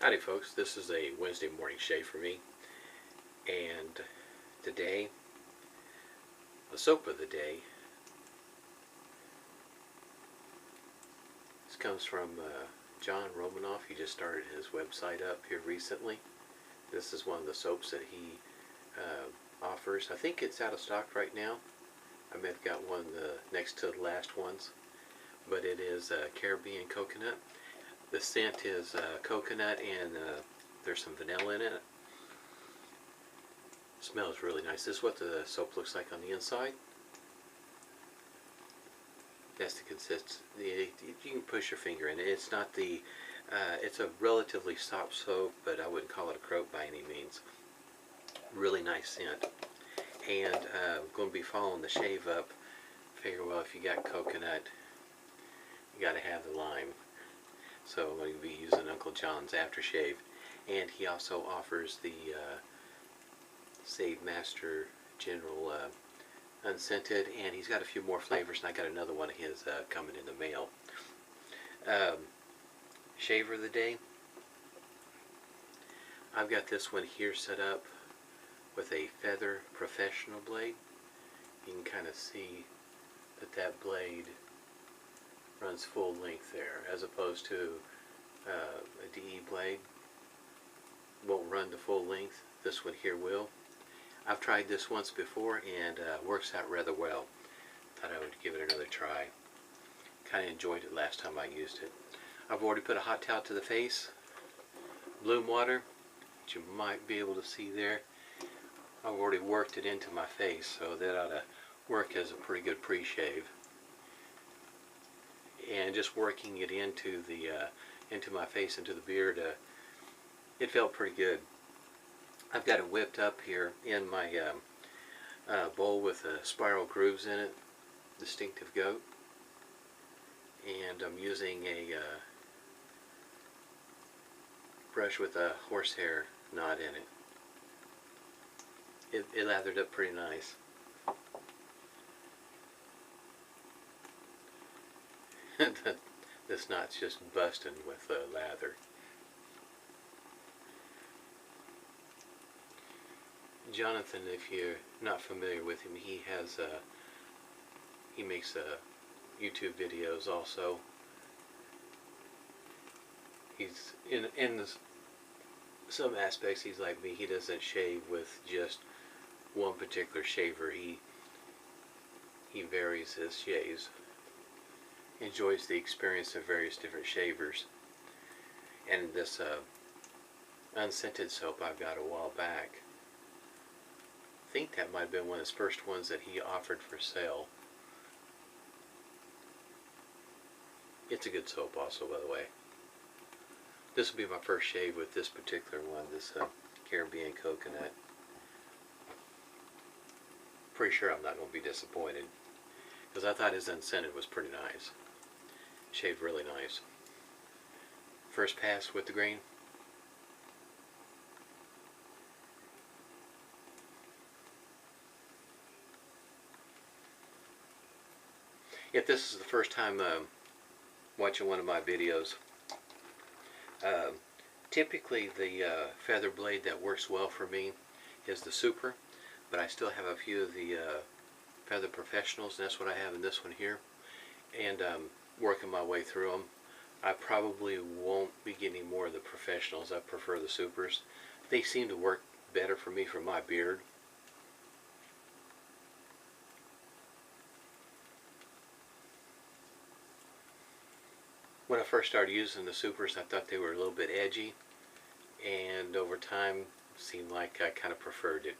Howdy folks, this is a Wednesday morning shave for me, and today, the soap of the day, this comes from John Romanoff. He just started his website up here recently. This is one of the soaps that he offers. I think it's out of stock right now. I may have got one next to the last ones, but it is Caribbean Coconut. The scent is coconut and there's some vanilla in it. Smells really nice. This is what the soap looks like on the inside. That's the consistency. You can push your finger in it. It's not the. It's a relatively soft soap, but I wouldn't call it a croak by any means. Really nice scent. And I'm going to be following the shave up. Figure, well, if you got coconut, you got to have the lime. So I'm going to be using Uncle John's aftershave, and he also offers the Save Master General unscented, and he's got a few more flavors, and I got another one of his coming in the mail. Shaver of the day. I've got this one here set up with a Feather Professional blade. You can kind of see that blade runs full length there, as opposed to a DE blade won't run to full length. This one here will. I've tried this once before and works out rather well. Thought I would give it another try. Kind of enjoyed it last time I used it. I've already put a hot towel to the face, bloom water, which you might be able to see there. I've already worked it into my face, so that ought to work as a pretty good pre-shave. And just working it into my face, into the beard, it felt pretty good. I've got it whipped up here in my bowl with spiral grooves in it, distinctive goat, and I'm using a brush with a horsehair knot in it. It lathered up pretty nice. This knot's just busting with lather. Jonathan, if you're not familiar with him, he makes YouTube videos also. He's in some aspects he's like me. He doesn't shave with just one particular shaver. He varies his shaves. Enjoys the experience of various different shavers. And this unscented soap I've got a while back, I think that might have been one of his first ones that he offered for sale. It's a good soap also, by the way. This will be my first shave with this particular one, this Caribbean Coconut. Pretty sure I'm not going to be disappointed, because I thought his unscented was pretty nice. Shaved really nice. First pass with the grain. If this is the first time watching one of my videos, typically the feather blade that works well for me is the Super, but I still have a few of the Feather Professionals, and that's what I have in this one here, and working my way through them. I probably won't be getting more of the Professionals. I prefer the Supers. They seem to work better for me for my beard. When I first started using the Supers, I thought they were a little bit edgy, and over time it seemed like I kind of preferred it.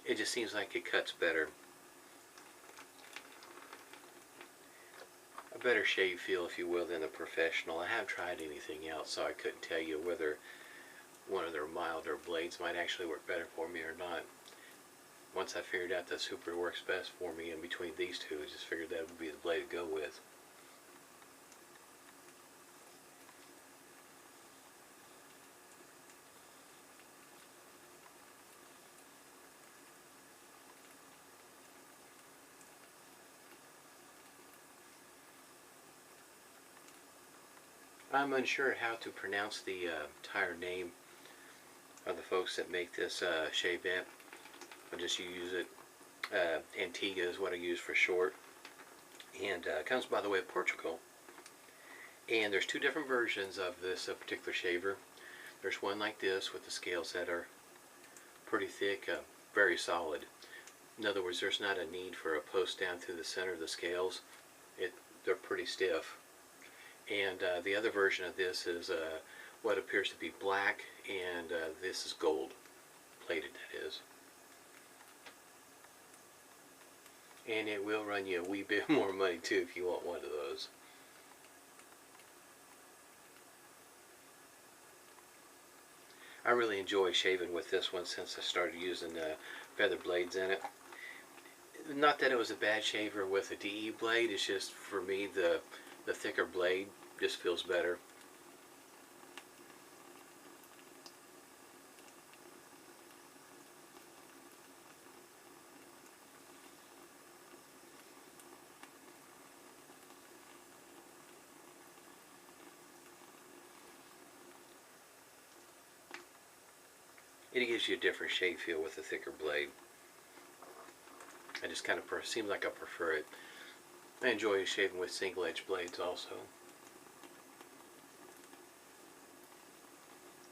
It just seems like it cuts better. A better shave feel, if you will, than the Professional. I haven't tried anything else, so I couldn't tell you whether one of their milder blades might actually work better for me or not. Once I figured out that Super works best for me in between these two, I just figured that would be the blade to go with. I'm unsure how to pronounce the entire name of the folks that make this Shavette. I'll just use it. Antiga is what I use for short. And it comes by the way of Portugal. And there's two different versions of this particular shaver. There's one like this with the scales that are pretty thick, very solid. In other words, there's not a need for a post down through the center of the scales. They're pretty stiff. And the other version of this is what appears to be black, and this is gold plated, that is. And it will run you a wee bit more money too if you want one of those. I really enjoy shaving with this one since I started using feather blades in it. Not that it was a bad shaver with a DE blade, it's just for me the thicker blade just feels better. It gives you a different shave feel with a thicker blade. I just kind of seems like I prefer it. I enjoy shaving with single edge blades also.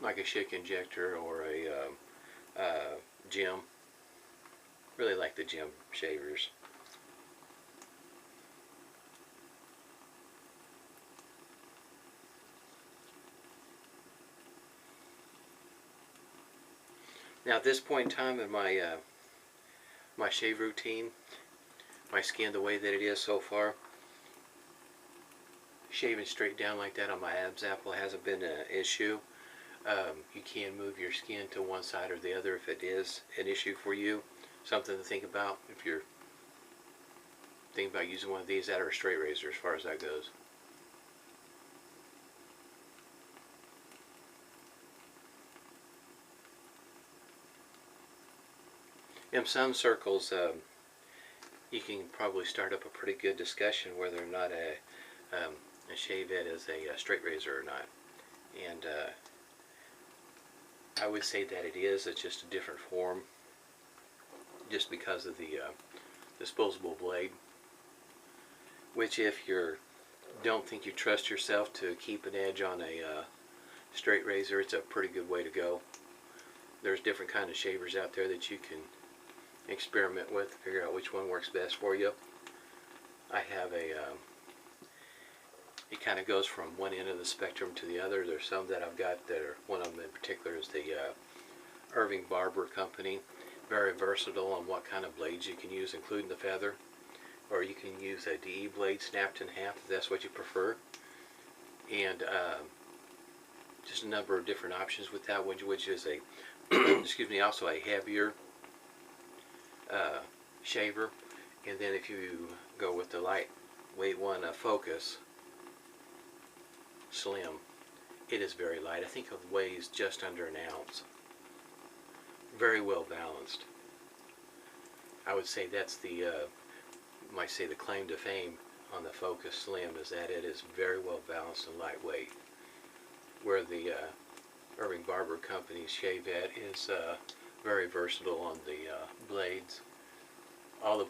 Like a Schick injector or a Gem. Really like the Gem shavers. Now at this point in time in my my shave routine, my skin the way that it is so far, shaving straight down like that on my abs apple hasn't been an issue. You can move your skin to one side or the other if it is an issue for you. Something to think about if you're thinking about using one of these that are a straight razor as far as that goes. In some circles, you can probably start up a pretty good discussion whether or not a Shavette is a straight razor or not. And I would say that it is. It's just a different form, just because of the disposable blade. Which, if you don't think you trust yourself to keep an edge on a straight razor, it's a pretty good way to go. There's different kind of shavers out there that you can experiment with, figure out which one works best for you. I have it kind of goes from one end of the spectrum to the other. There's some that I've got that are, one of them in particular is the Irving Barber Company. Very versatile on what kind of blades you can use, including the feather. Or you can use a DE blade snapped in half if that's what you prefer. And just a number of different options with that one, which is a excuse me, also a heavier shaver. And then if you go with the lightweight one, Focus Slim, it is very light. I think it weighs just under an ounce. Very well balanced. I would say that's the might say the claim to fame on the Focus Slim is that it is very well balanced and lightweight, where the Irving Barber Company's Shavette is very versatile on the blades. All the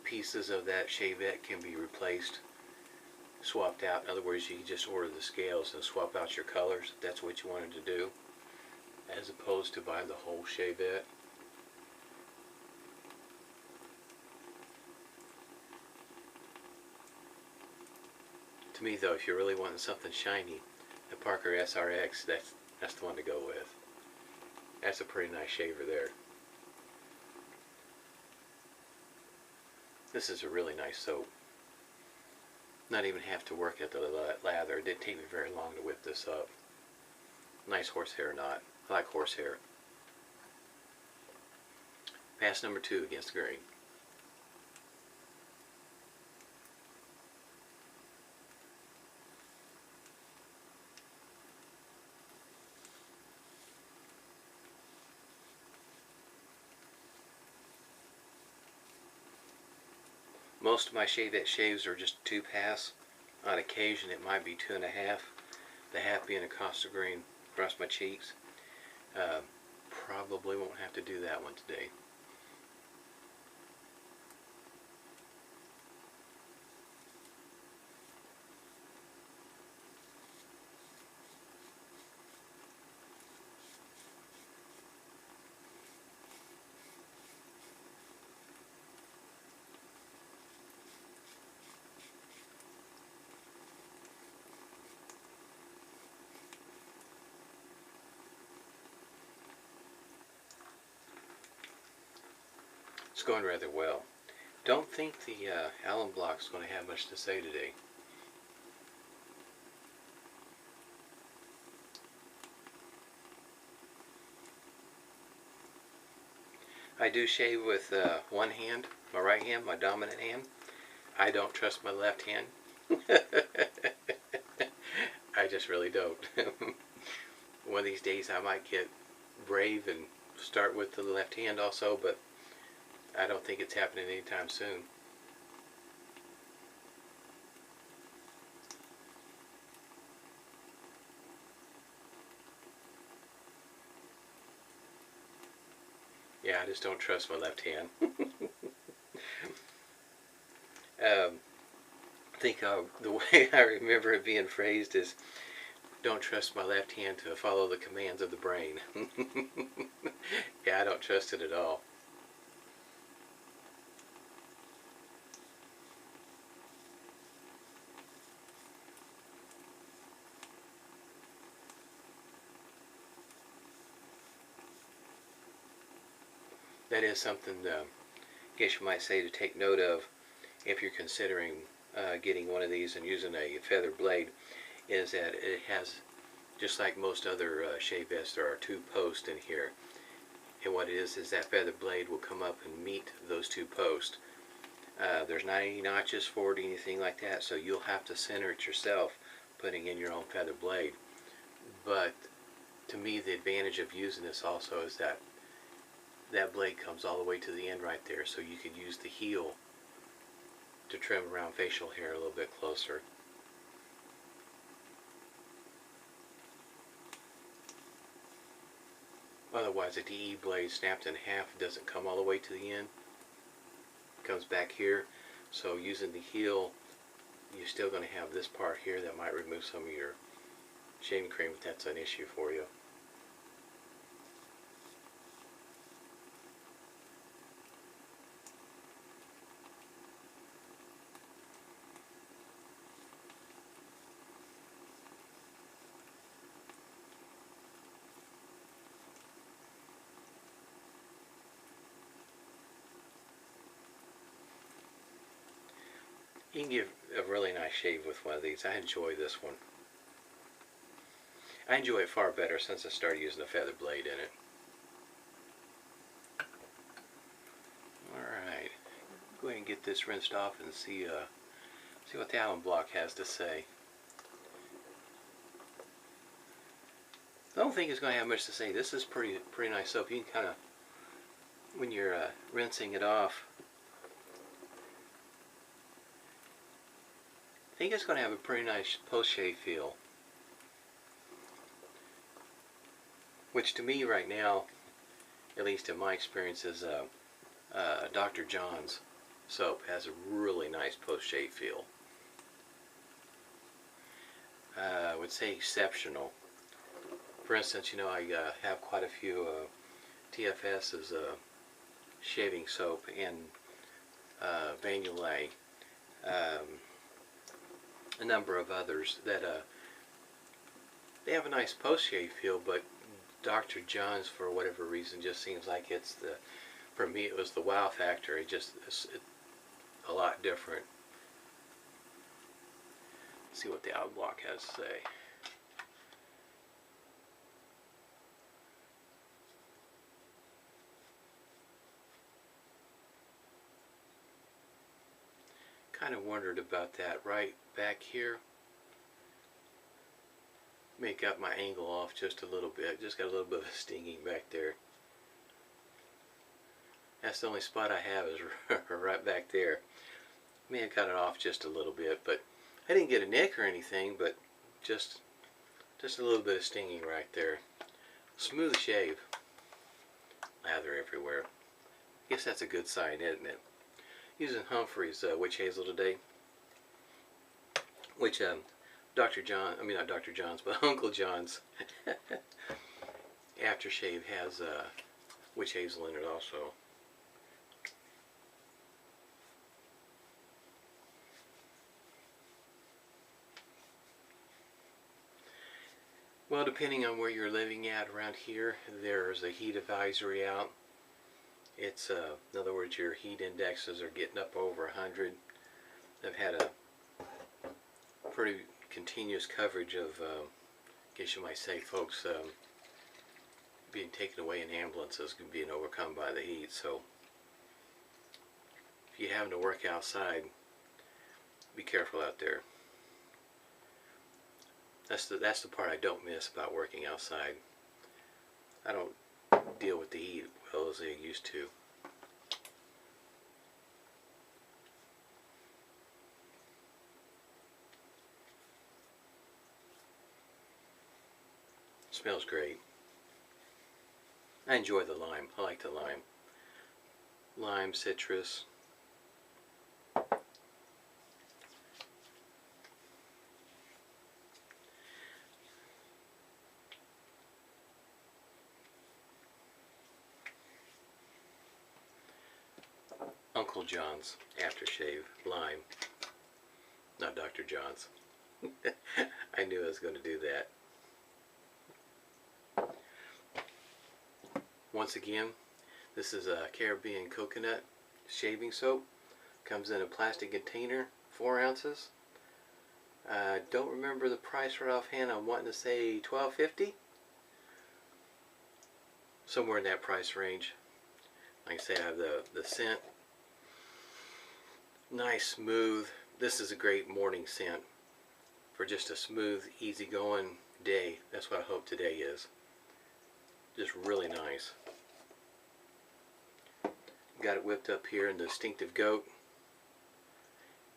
pieces of that Shavette can be replaced, swapped out. In other words, you can just order the scales and swap out your colors if that's what you wanted to do, as opposed to buy the whole Shavette. To me though, if you're really wanting something shiny, the Parker SRX, that's the one to go with. That's a pretty nice shaver there. This is a really nice soap. Not even have to work at the lather. It didn't take me very long to whip this up. Nice horsehair knot. I like horsehair. Pass number 2 against the grain. Most of my Shavette shaves are just 2 pass. On occasion it might be 2.5. the happy and the costa green across my cheeks. Probably won't have to do that one today. It's going rather well. Don't think the alum block is going to have much to say today. I do shave with one hand, my right hand, my dominant hand. I don't trust my left hand. I just really don't. One of these days I might get brave and start with the left hand also, but I don't think it's happening anytime soon. Yeah, I just don't trust my left hand. I think the way I remember it being phrased is, don't trust my left hand to follow the commands of the brain. Yeah, I don't trust it at all. That is something, I guess you might say, to take note of if you're considering getting one of these and using a feather blade, is that it has, just like most other shave vests, there are two posts in here. And what it is that feather blade will come up and meet those two posts. There's not any notches for it or anything like that, so you'll have to center it yourself, putting in your own feather blade. But to me, the advantage of using this also is that that blade comes all the way to the end right there, so you could use the heel to trim around facial hair a little bit closer. Otherwise, a DE blade snapped in half doesn't come all the way to the end. It comes back here. So using the heel, you're still going to have this part here that might remove some of your shaving cream if that's an issue for you. You can give a really nice shave with one of these. I enjoy this one. I enjoy it far better since I started using a feather blade in it. Alright, go ahead and get this rinsed off and see what the alum block has to say. I don't think it's going to have much to say. This is pretty nice soap. You can kind of, when you're rinsing it off, I think it's going to have a pretty nice post-shave feel. Which to me right now, at least in my experience, is Dr. John's soap has a really nice post-shave feel. I would say exceptional. For instance, you know, I have quite a few TFS's shaving soap and Vanillay, a number of others that they have a nice post-shave feel, but Dr. John's, for whatever reason, just seems like it's the, for me it was the wow factor. It's a lot different. Let's see what the alum block has to say. Kind of wondered about that right back here. Make up my angle off just a little bit. Just got a little bit of stinging back there. That's the only spot I have, is right back there. May have got it off just a little bit, but I didn't get a nick or anything, but just Just a little bit of stinging right there. Smooth shave. Lather everywhere. Guess that's a good sign, isn't it? Using Humphrey's witch hazel today, which Dr. John, I mean not Dr. John's, but Uncle John's aftershave has witch hazel in it also. Well, depending on where you're living at around here, there's a heat advisory out. It's, in other words, your heat indexes are getting up over 100. I've had a pretty continuous coverage of, I guess you might say, folks being taken away in ambulances and being overcome by the heat. So if you're having to work outside, be careful out there. That's the part I don't miss about working outside. I don't deal with the heat well as I used to. Smells great. I enjoy the lime. I like the lime. Lime, citrus. Uncle John's aftershave, lime. Not Dr. John's. I knew I was going to do that. Once again, this is a Caribbean Coconut shaving soap. Comes in a plastic container, 4 ounces. I don't remember the price right offhand. I'm wanting to say $12.50. Somewhere in that price range. Like I say, I have the scent. Nice, smooth. This is a great morning scent for just a smooth, easygoing day. That's what I hope today is. Just really nice. Got it whipped up here in the Distinctive Goat.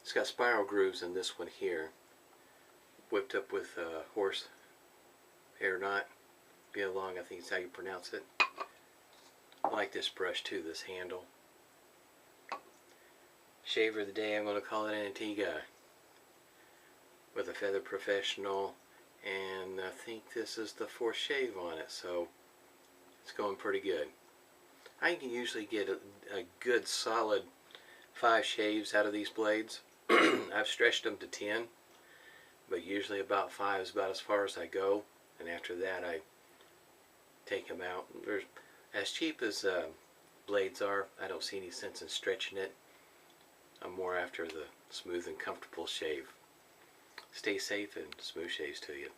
It's got spiral grooves in this one here. Whipped up with horse hair knot. Vie Long, I think is how you pronounce it. I like this brush too, this handle. Shaver of the day, I'm going to call it Antiga. With a Feather Professional. And I think this is the 4th shave on it, so it's going pretty good. I can usually get a good solid 5 shaves out of these blades. I've stretched them to 10, but usually about 5 is about as far as I go, and after that I take them out. They're as cheap as blades are. I don't see any sense in stretching it. I'm more after the smooth and comfortable shave. Stay safe and smooth shaves to you.